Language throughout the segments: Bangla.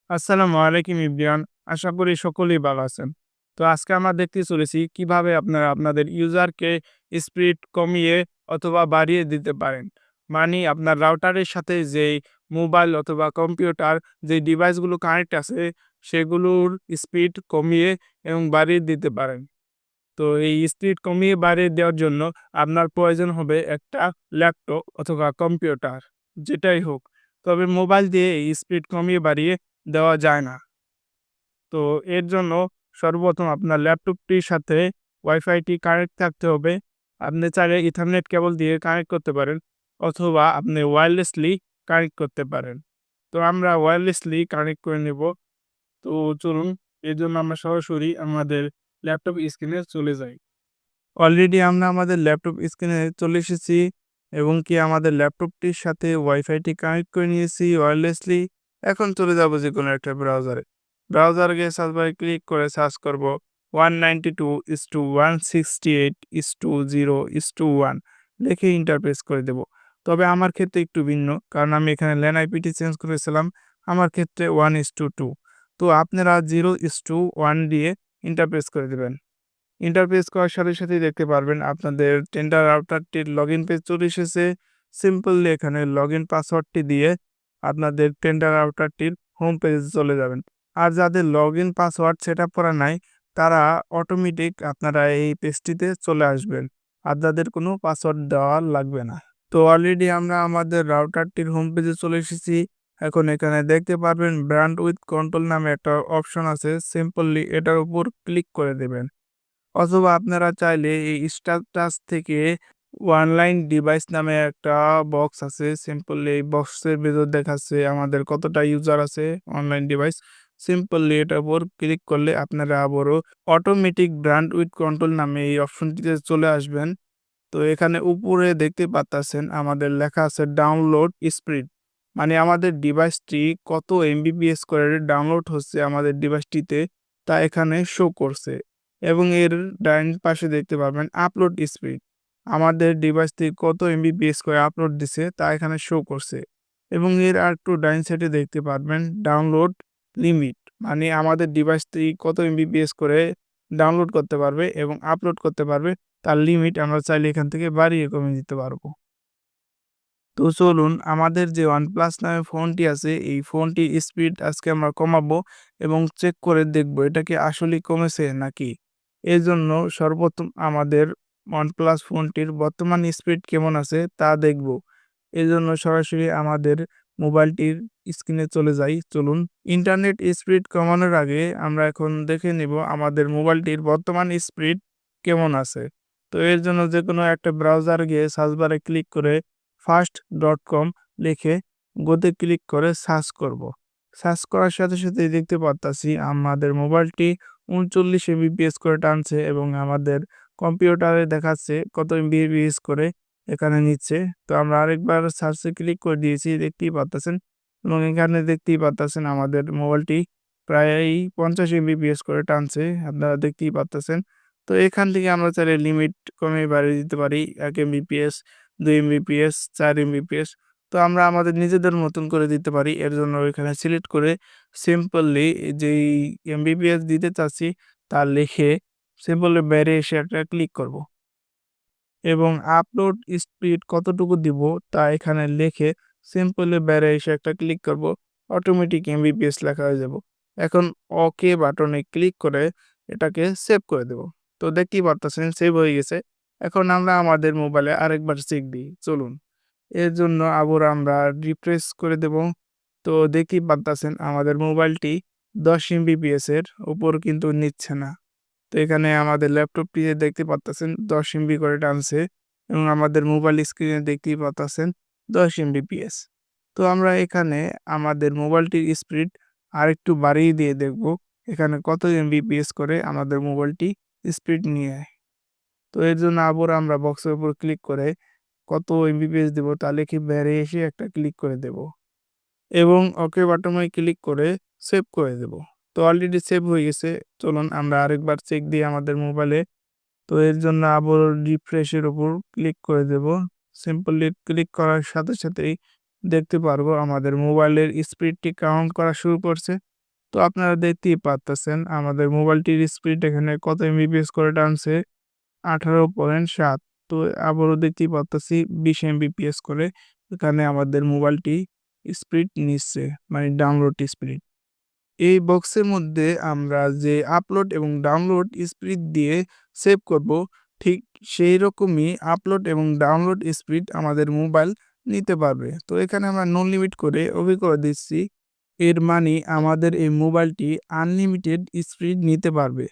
আসসালামু আলাইকুম ইব্রিয়ান। আশা করি সকলেই ভালো আছেন। তো আজকে আমরা দেখতে চলেছি কিভাবে আপনারা আপনাদের ইউজারকে স্পিড কমিয়ে অথবা বাড়িয়ে দিতে পারেন। মানে আপনার রাউটারের সাথে যেই মোবাইল অথবা কম্পিউটার যে ডিভাইসগুলো কানেক্ট আছে সেগুলোর স্পিড কমিয়ে এবং বাড়িয়ে দিতে পারেন। তো এই স্পিড কমিয়ে বাড়িয়ে দেওয়ার জন্য আপনার প্রয়োজন হবে একটা ল্যাপটপ অথবা কম্পিউটার যেটাই হোক। তবে মোবাইল দিয়ে এই স্পিড কমিয়ে বাড়িয়ে দেওয়া যায় না। তো এর জন্য সর্বপ্রথম আপনার ল্যাপটপটির সাথে ওয়াইফাইটি কানেক্ট থাকতে হবে। আপনি চাইলে ইথারনেট কেবল দিয়ে কানেক্ট করতে পারেন অথবা আপনি ওয়্যারলেসলি কানেক্ট করতে পারেন। তো আমরা ওয়্যারলেসলি কানেক্ট করে নেব। তো চলুন, এর জন্য আমরা সরাসরি আমাদের ল্যাপটপ স্ক্রিনে চলে যাই। অলরেডি আমরা আমাদের ল্যাপটপ স্ক্রিনে চলে এসেছি এবং কি আমাদের ল্যাপটপটির সাথে ওয়াইফাইটি কানেক্ট করে নিয়েছি ওয়্যারলেসলি। এখন চলে যাব যেকোনো একটা ব্রাউজারে। ব্রাউজারে গিয়ে সার্চ বারে ক্লিক করে সার্চ করব 192.168.0/1 লিখে ইন্টারপ্রেস করে দেব। তবে আমার ক্ষেত্রে একটু ভিন্ন, কারণ আমি এখানে ল্যান আইপিটি চেঞ্জ করেছিলাম। আমার ক্ষেত্রে 1:2। তো আপনারা 0:1 দিয়ে ইন্টারপ্রেস করে দেবেন। ইন্টারফেস করার সাথে সাথেই দেখতে পারবেন আপনাদের টেন্ডার রাউটারটির লগইন পেজ চলে এসেছে। সিম্পলি এখানে লগইন পাসওয়ার্ডটি দিয়ে আপনাদের টেন্ডার রাউটারটির হোম পেজে চলে যাবেন। আর যাদের লগইন পাসওয়ার্ড সেটআপ করা নাই তারা অটোমেটিক আপনারা এই পেজটিতে চলে আসবেন। আর যাদের কোনো পাসওয়ার্ড দেওয়া লাগবে না। তো অলরেডি আমরা আমাদের রাউটারটির হোম পেজে চলে এসেছি। এখন এখানে দেখতে পারবেন ব্র্যান্ড উইথ কন্ট্রোল নামে একটা অপশন আছে। সিম্পলি এটার উপর ক্লিক করে দেবেন। অথবা আপনারা চাইলে এই স্ট্যাটাস থেকে অনলাইন ডিভাইস নামে একটা বক্স আছে। সিম্পলি এই বক্সের ভেতর দেখাচ্ছে আমাদের কতটা ইউজার আছে অনলাইন ডিভাইস। সিম্পলি এটার উপর ক্লিক করলে আপনারা আবারও অটোমেটিক ব্র্যান্ড উইথ কন্ট্রোল নামে এই অপশনটিতে চলে আসবেন। তো এখানে উপরে দেখতে পাচ্ছেন আমাদের লেখা আছে ডাউনলোড স্পিড। মানে আমাদের ডিভাইসটি কত এমবিপিএস করে ডাউনলোড হচ্ছে আমাদের ডিভাইসটিতে তা এখানে শো করছে। এবং এর ডাইন পাশে দেখতে পাবেন আপলোড স্পিড। আমাদের ডিভাইসটি কত এমবিপিএস করে আপলোড দিছে তা এখানে শো করছে। এবং এর আরেকটু ডাইন সাইডে দেখতে পারবেন ডাউনলোড লিমিট। মানে আমাদের ডিভাইসটি কত এমবিপিএস করে ডাউনলোড করতে পারবে এবং আপলোড করতে পারবে তার লিমিট আমরা চাইলে এখান থেকে বাড়িয়ে কমিয়ে দিতে পারবো। তো চলুন, আমাদের যে OnePlus নামে ফোনটি আছে এই ফোনটির স্পিড আজকে আমরা কমাবো এবং চেক করে দেখব এটা কি আসলেই কমেছে নাকি। এর জন্য সর্বপ্রথম আমাদের OnePlus ফোনটির বর্তমান স্পিড কেমন আছে তা দেখব। এজন্য সরাসরি আমাদের মোবাইলটির স্ক্রিনে চলে যাই। চলুন, ইন্টারনেট স্পিড কমানোর আগে আমরা এখন দেখে নিব আমাদের মোবাইলটির বর্তমান স্পিড কেমন আছে। তো এর জন্য যেকোনো একটা ব্রাউজার গিয়ে সার্চ বারে ক্লিক করে fast.com লিখে গোতে ক্লিক করে সার্চ করব। সার্চ করার সাথে সাথেই দেখতে পারতাছি আমাদের মোবাইলটি ৩৯ এমবিপিএস করে টানছে এবং আমাদের কম্পিউটারে দেখাচ্ছে কত এমবিপিএস করে এখানে নিচ্ছে। তো আমরা আরেকবার সার্চে ক্লিক করে দিয়েছি, দেখতেই পারতেছেন। এবং এখানে দেখতেই পারতেছেন আমাদের মোবাইলটি প্রায় 50 এমবিপিএস করে টানছে। আপনারা দেখতেই পারতেছেন। তো এখান থেকে আমরা চাইলে লিমিট কমিয়ে বাড়িয়ে দিতে পারি ১ এমবিপিএস, ২ এমবিপিএস, ৪ এমবিপিএস। তো আমরা আমাদের নিজেদের মতন করে দিতে পারি। এর জন্য এখানে সিলেক্ট করে সিম্পলি যেই এমবিপিএস দিতে চাচ্ছি তা লিখে সিম্পলি বাইরে এসে একটা ক্লিক করব। এবং আপলোড স্পিড কতটুকু দিব তা এখানে লিখে সিম্পলি বাইরে এসে একটা ক্লিক করব। অটোমেটিক এমবিপিএস লেখা হয়ে যাব। এখন ওকে বাটনে ক্লিক করে এটাকে সেভ করে দেব। তো দেখতেই পারতেছেন সেভ হয়ে গেছে। এখন আমরা আমাদের মোবাইলে আরেকবার চেক দিই। চলুন, এর জন্য আবার আমরা রিফ্রেশ করে দেব। তো দেখতেই পারতেছেন আমাদের মোবাইলটি 10 এমবিপিএস এর উপর কিন্তু নিচ্ছে না। তো এখানে আমাদের ল্যাপটপটিতে দেখতে পারতেছেন 10 এমবি করে টানছে এবং আমাদের মোবাইল স্ক্রিনে দেখতেই পারতেছেন 10 এমবিপিএস। তো আমরা এখানে আমাদের মোবাইলটির স্পিড আরেকটু বাড়িয়ে দিয়ে দেখব এখানে কত এমবিপিএস করে আমাদের মোবাইলটি স্পিড নিয়ে। তো এর জন্য আবার আমরা বক্সের উপর ক্লিক করে কত এমবিপিএস দেব তা লিখে বাইরে এসে একটা ক্লিক করে দেব এবং ওকে বাটনে ক্লিক করে সেভ করে দেব। তো অলরেডি সেভ হয়ে গেছে। চলুন আমরা আরেকবার চেক দিই আমাদের মোবাইলে। তো এর জন্য আবার রিফ্রেশের উপর ক্লিক করে দেব। সিম্পলি ক্লিক করার সাথে সাথেই দেখতে পারবো আমাদের মোবাইলের স্পিডটি কাউন্ট করা শুরু করছে। তো আপনারা দেখতেই পারতেছেন আমাদের মোবাইলটির স্পিড এখানে কত এমবিপিএস করে টানছে 18.7। তো আবারও দেখতেই পারতেছি 20 এমবিপিএস করে এখানে আমাদের মোবাইলটি স্পিড নিচ্ছে, মানে ডাউনলোড স্পিড। এই বক্সের মধ্যে আমরা যে আপলোড এবং ডাউনলোড স্পিড দিয়ে সেভ করব, ঠিক সেই রকমই আপলোড এবং ডাউনলোড স্পিড আমাদের মোবাইল নিতে পারবে। তো এখানে আমরা নো লিমিট করে ওকে করে দিচ্ছি। এর মানে আমাদের এই মোবাইলটি আনলিমিটেড স্পিড নিতে পারবে।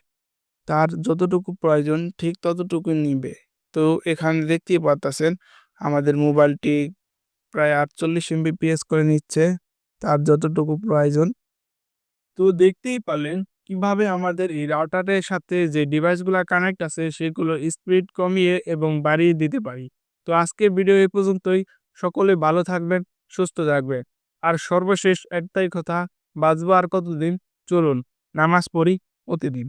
তার যতটুকু প্রয়োজন ঠিক ততটুকু নিবে। তো এখানে দেখতেই পারতেছেন আমাদের মোবাইলটি প্রায় 48 এমবিপিএস করে নিচ্ছে তার যতটুকু প্রয়োজন। তো দেখতেই পারলেন কিভাবে আমাদের এই রাউটারের সাথে যে ডিভাইসগুলা কানেক্ট আছে সেগুলো স্পিড কমিয়ে এবং বাড়িয়ে দিতে পারি। তো আজকের ভিডিও এই পর্যন্তই। সকলে ভালো থাকবেন, সুস্থ থাকবেন। আর সর্বশেষ একটাই কথা, বাঁচবো আর কতদিন? চলুন নামাজ পড়ি প্রতিদিন।